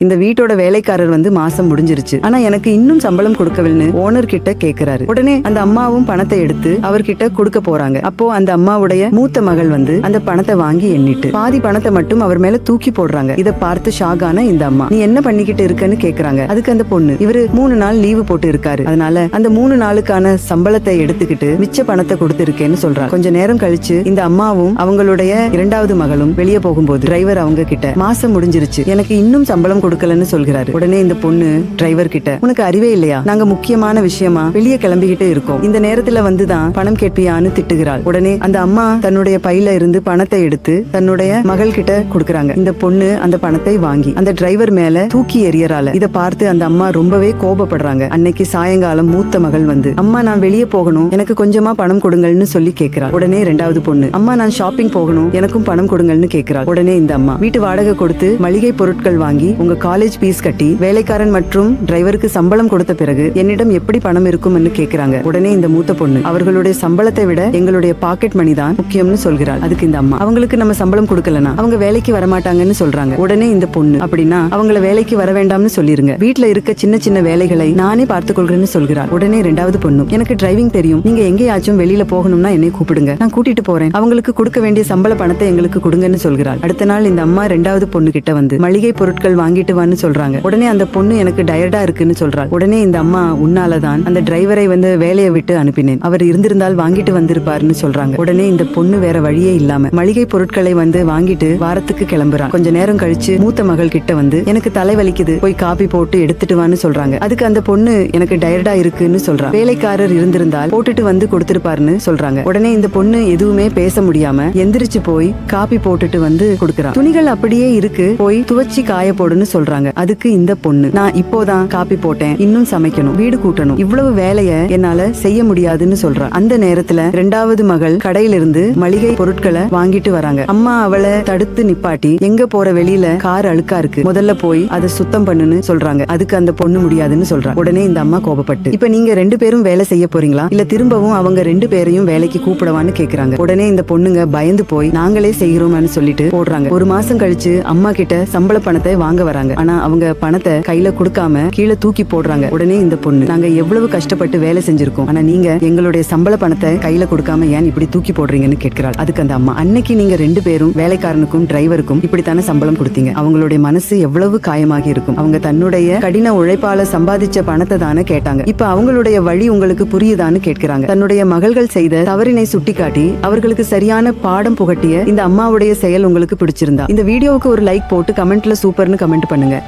இந்த வீட்டோட வேலைக்காரர் வந்து மாசம் முடிஞ்சிருச்சு, ஆனா எனக்கு இன்னும் சம்பளம் கொடுக்கவில்லைன்னு ஓனர் கிட்ட கேக்குறாரு. உடனே அந்த அம்மாவும் பணத்தை எடுத்து அவர்கிட்ட கொடுக்க போறாங்க. அப்போ அந்த அம்மாவுடைய மூத்த மகள் வந்து அந்த பணத்தை வாங்கி எண்ணிட்டு பாதி பணத்தை மட்டும் அவர் மேல தூக்கி போடுறாங்க. இத பார்த்து ஷாகான இந்த அம்மா, நீ என்ன பண்ணிக்கிட்டு இருக்கன்னு கேக்குறாங்க. அதுக்கு அந்த பொண்ணு, இவரு 3 நாள் லீவு போட்டு இருக்காரு, அதனால அந்த 3 நாளுக்கான சம்பளத்தை எடுத்துக்கிட்டு மிச்ச பணத்தை கொடுத்திருக்கேன்னு சொல்றாங்க. கொஞ்ச நேரம் கழிச்சு இந்த அம்மாவும் அவங்களுடைய 2வது மகளும் வெளியே போகும்போது டிரைவர் அவங்க கிட்ட, மாசம் முடிஞ்சிருச்சு, எனக்கு இன்னும் சம்பளம் கொடுக்கலன்னு சொல்கிறாரு. உடனே இந்த பொண்ணு டிரைவர் கிட்ட, உனக்கு அறிவே இல்லையா, நாங்க முக்கியமான விஷயமா வெளியே கிளம்பிக்கிட்டு இருக்கோம், இந்த நேரத்துல வந்துதான் பணம் கேட்பியான்னு திட்டுகிறாள். உடனே அந்த அம்மா தன்னுடைய பையில இருந்து பணத்தை எடுத்து தன்னுடைய மகள் கிட்ட கொடுக்கறாங்க. இந்த பொண்ணு அந்த பணத்தை வாங்கி அந்த டிரைவர் மேல தூக்கி எறியறால. இத பார்த்து அந்த அம்மா ரொம்பவே கோபப்படுறாங்க. அன்னைக்கு சாயங்காலம் மூத்த மகள் வந்து, அம்மா நான் வெளியே போகணும், எனக்கு கொஞ்சமா பணம் கொடுங்கள்னு சொல்லி கேட்கிறாள். உடனே 2வது பொண்ணு, அம்மா நான் ஷாப்பிங் போகணும், எனக்கும் பணம் கொடுங்கள்னு கேட்கிறாள். உடனே இந்த அம்மா, வீட்டு வாடகை கொடுத்து மளிகை பொருட்கள் வாங்கி உங்க காலேஜ் பீஸ் கட்டி வேலைக்காரன் மற்றும் டிரைவருக்கு சம்பளம் கொடுத்த பிறகு என்னிடம் எப்படி பணம் இருக்கும்னு கேக்குறாங்க. உடனே இந்த மூத்த பொண்ணு, அவர்களுடைய சம்பளத்தை விட எங்களுடைய பாக்கெட் மணி தான் முக்கியம்னு சொல்கிறாள். அதுக்கு இந்த அம்மா, அவங்களுக்கு நம்ம சம்பளம் கொடுக்கலனா அவங்க வேலைக்கு வரமாட்டாங்கன்னு சொல்றாங்க. உடனே இந்த பொண்ணு, அப்படின்னா அவங்கள வேலைக்கு வர வேண்டாம்னு சொல்லிருங்க, வீட்டுல இருக்க சின்ன சின்ன வேலைகளை நானே பார்த்துக் கொள்றேன்னு சொல்கிறாள். உடனே 2வது பொண்ணு, எனக்கு டிரைவிங் தெரியும், நீங்க எங்கேயாச்சும் வெளியில போகணும்னா என்னை கூப்பிடுங்க, நான் கூட்டிட்டு போறேன், அவங்களுக்கு கொடுக்க வேண்டிய சம்பள பணத்தை எங்களுக்கு கொடுங்கன்னு சொல்கிறாள். அடுத்த நாள் இந்த அம்மா 2வது பொண்ணு கிட்ட வந்து மளிகை பொருட்கள் வாங்கிட்டு வான்னு சொல்றாங்க. உடனே அந்த பொண்ணு, எனக்கு டயர்டா இருக்குன்னு சொல்றாள். உடனே இந்த அம்மா, உன்னாலதான் அந்த டிரைவரை வந்து வேலையை விட்டு அனுப்பினேன், அவர் இருந்திருந்தால் வாங்கிட்டு வந்திருப்பாருன்னு சொல்றாங்க. உடனே இந்த பொண்ணு வேற வழியே இல்லாம மளிகை பொருட்களை வந்து வாங்கிட்டு வாரத்துக்கு கிளம்புறான். கொஞ்ச நேரம் கழிச்சு மூத்த மகள் கிட்ட வந்து, எனக்கு தலை வலிக்குது, போய் காபி போட்டு எடுத்துட்டு வான்னு சொல்றாங்க. அதுக்கு அந்த பொண்ணு, எனக்கு டயர்டா இருக்குன்னு சொல்றான். வேலைக்காரர் இருந்திருந்தால் போட்டுட்டு வந்து கொடுத்திருப்பாருன்னு சொல்றாங்க. உடனே இந்த பொண்ணு எதுவுமே பேச முடியாம எந்திரிச்சு போய் காபி போட்டுட்டு வந்து கொடுக்கறான். துணிகள் அப்படியே இருக்கு, போய் துவச்சி காய போடுன்னு சொல்றாங்க. அதுக்கு இந்த பொண்ணு, நான் இப்போதான் காப்பி போட்டேன், இன்னும் சமைக்கணும், வீடு கூட்டணும், இவ்வளவு வேலைய என்னால செய்ய முடியாதுன்னு சொல்றான். அந்த நேரத்துல 2வது மகள் கடையிலிருந்து மளிகை பொருட்களை வாங்கிட்டு வராங்க. அம்மா அவளை தடுத்து நிப்பாட்டி, எங்க போற, வெளியில கார் அழுக்கா இருக்கு, முதல்ல போய் அதை சுத்தம் பண்ணுன்னு சொல்றாங்க. அதுக்கு அந்த பொண்ணு முடியாதுன்னு சொல்றான். உடனே இந்த அம்மா கோபப்பட்டு, இப்ப நீங்க 2 பேரும் வேலை செய்ய போறீங்களா, இல்ல திரும்பவும் அவங்க 2 பேரையும் வேலைக்கு கூப்பிடவான்னு கேக்குறாங்க. உடனே இந்த பொண்ணுங்க பயந்து போய், நாங்களே செய்கிறோம்னு சொல்லிட்டு போடுறாங்க. 1 மாசம் கழிச்சு அம்மா கிட்ட சம்பள பணத்தை வாங்க வராங்க. ஆனா அவங்க பணத்தை கையில கொடுக்காம கீழே தூக்கி போடுறாங்க. உடனே இந்த பொண்ணு, நாங்க எவ்வளவு கஷ்டப்பட்டு வேலை செஞ்சிருக்கோம், ஆனா நீங்க எங்களுடைய சம்பள பணத்தை கையில கொடுக்காம ஏன் இப்படி தூக்கி போடுறீங்கன்னு கேட்கிறாள். அதுக்கு அந்த அம்மா, அன்னைக்கு நீங்க 2 பேரும் வேலைக்காரனுக்கும் டிரைவருக்கும் இப்படித்தானே சம்பளம் கொடுத்தீங்க, அவங்களுடைய மனசு எவ்வளவு காயமாகி இருக்கும், அவங்க தன்னுடைய கடின உழைப்பால சம்பாதிச்ச பணத்தை தானே கேட்டாங்க, இப்ப அவங்களுடைய வழி உங்களுக்கு புரியுதான்னு கேட்கிறாங்க. தன்னுடைய மகள்கள் செய்த தவறினை சுட்டிக்காட்டி அவர்களுக்கு சரியான பாடம் புகட்டிய இந்த அம்மாவுடைய செயல் உங்களுக்கு பிடிச்சிருந்தா இந்த வீடியோவுக்கு ஒரு லைக் போட்டு கமெண்ட்ல சூப்பர்னு கமெண்ட் பண்ணுங்க.